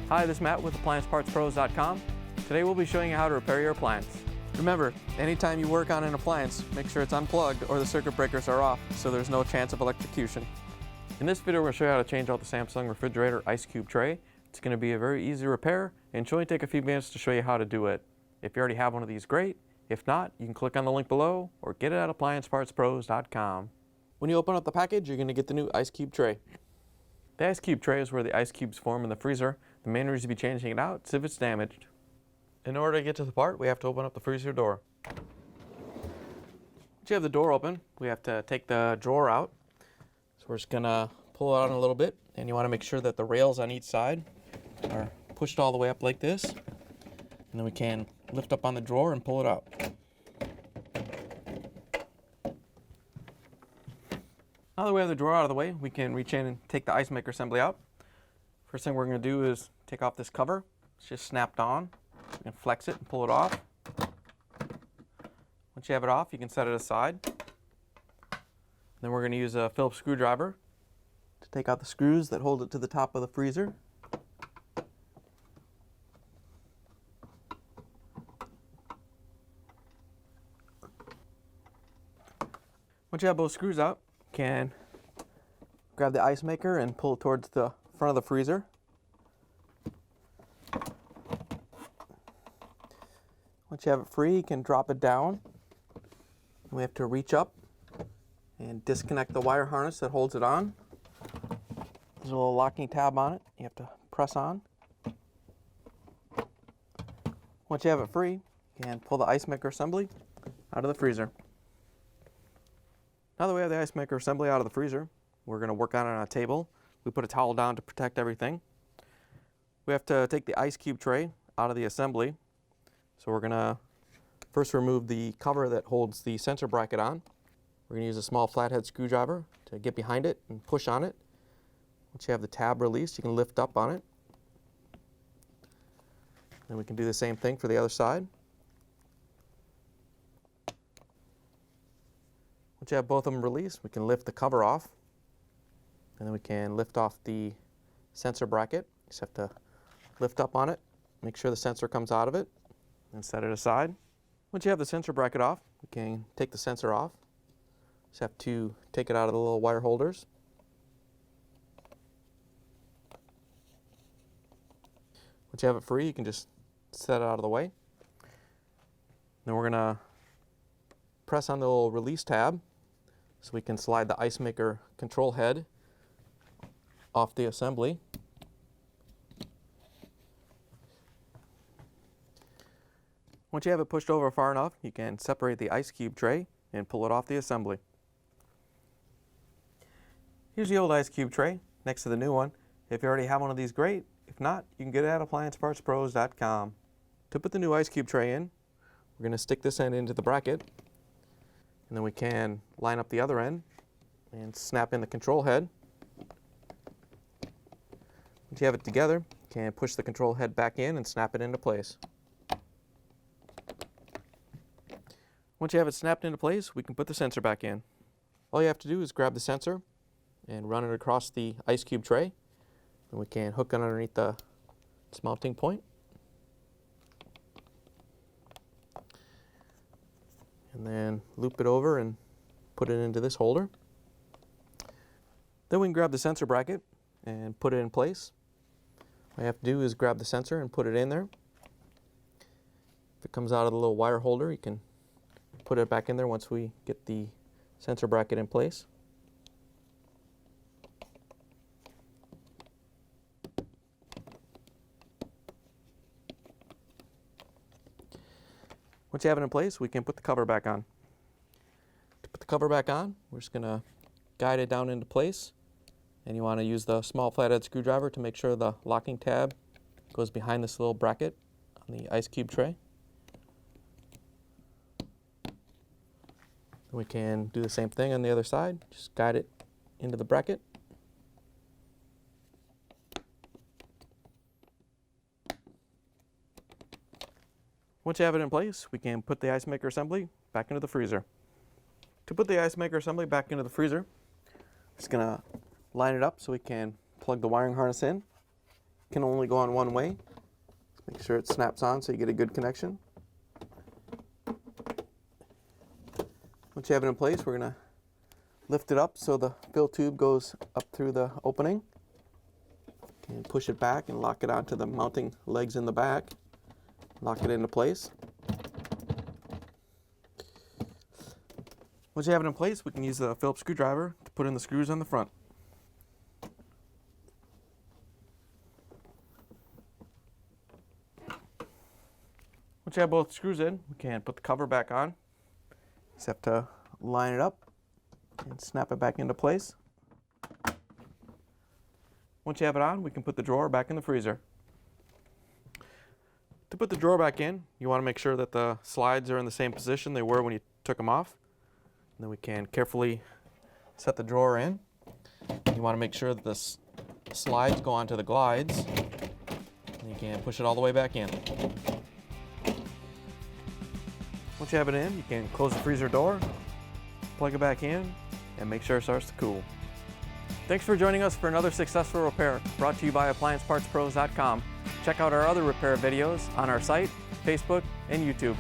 Hi, this is Matt with AppliancePartsPros.com. Today we'll be showing you how to repair your appliance. Remember, anytime you work on an appliance, make sure it's unplugged or the circuit breakers are off so there's no chance of electrocution. In this video, we're going to show you how to change out the Samsung refrigerator ice cube tray. It's going to be a very easy repair and should only take a few minutes to show you how to do it. If you already have one of these, great. If not, you can click on the link below or get it at AppliancePartsPros.com. When you open up the package, you're going to get the new ice cube tray. The ice cube tray is where the ice cubes form in the freezer. The main reason to be changing it out is if it's damaged. In order to get to the part, we have to open up the freezer door. Once you have the door open, we have to take the drawer out. So we're just going to pull it out a little bit, and you want to make sure that the rails on each side are pushed all the way up like this. And then we can lift up on the drawer and pull it out. Now that we have the drawer out of the way, we can reach in and take the ice maker assembly out. First thing we're going to do is take off this cover. It's just snapped on. You can flex it and pull it off. Once you have it off, you can set it aside. Then we're going to use a Phillips screwdriver to take out the screws that hold it to the top of the freezer. Once you have both screws out, you can grab the ice maker and pull it towards the front of the freezer. Once you have it free, you can drop it down. We have to reach up and disconnect the wire harness that holds it on. There's a little locking tab on it you have to press on. Once you have it free, you can pull the ice maker assembly out of the freezer. Now that we have the ice maker assembly out of the freezer, we're going to work on it on a table. We put a towel down to protect everything. We have to take the ice cube tray out of the assembly. So we're going to first remove the cover that holds the sensor bracket on. We're going to use a small flathead screwdriver to get behind it and push on it. Once you have the tab released, you can lift up on it. And we can do the same thing for the other side. Once you have both of them released, we can lift the cover off. And then we can lift off the sensor bracket. You just have to lift up on it, make sure the sensor comes out of it, and set it aside. Once you have the sensor bracket off, we can take the sensor off. Just have to take it out of the little wire holders. Once you have it free, you can just set it out of the way. Then we're going to press on the little release tab so we can slide the ice maker control head off the assembly. Once you have it pushed over far enough, you can separate the ice cube tray and pull it off the assembly. Here's the old ice cube tray next to the new one. If you already have one of these, great. If not, you can get it at AppliancePartsPros.com. To put the new ice cube tray in, we're going to stick this end into the bracket, and then we can line up the other end and snap in the control head. Once you have it together, you can push the control head back in and snap it into place. Once you have it snapped into place, we can put the sensor back in. All you have to do is grab the sensor and run it across the ice cube tray, and we can hook it underneath its mounting point. And then loop it over and put it into this holder. Then we can grab the sensor bracket and put it in place. All you have to do is grab the sensor and put it in there. If it comes out of the little wire holder, you can put it back in there once we get the sensor bracket in place. Once you have it in place, we can put the cover back on. To put the cover back on, we're just going to guide it down into place. And you want to use the small flathead screwdriver to make sure the locking tab goes behind this little bracket on the ice cube tray. And we can do the same thing on the other side. Just guide it into the bracket. Once you have it in place, we can put the ice maker assembly back into the freezer. To put the ice maker assembly back into the freezer, I'm just going to line it up so we can plug the wiring harness in. can only go on one way. Make sure it snaps on so you get a good connection. Once you have it in place, we're going to lift it up so the fill tube goes up through the opening. And push it back and lock it onto the mounting legs in the back. Lock it into place. Once you have it in place, we can use the Phillips screwdriver to put in the screws on the front. Once you have both screws in, we can put the cover back on. Just have to line it up and snap it back into place. Once you have it on, we can put the drawer back in the freezer. To put the drawer back in, you want to make sure that the slides are in the same position they were when you took them off. And then we can carefully set the drawer in. You want to make sure that the slides go onto the glides. And you can push it all the way back in. Once you have it in, you can close the freezer door, plug it back in, and make sure it starts to cool. Thanks for joining us for another successful repair brought to you by AppliancePartsPros.com. Check out our other repair videos on our site, Facebook, and YouTube.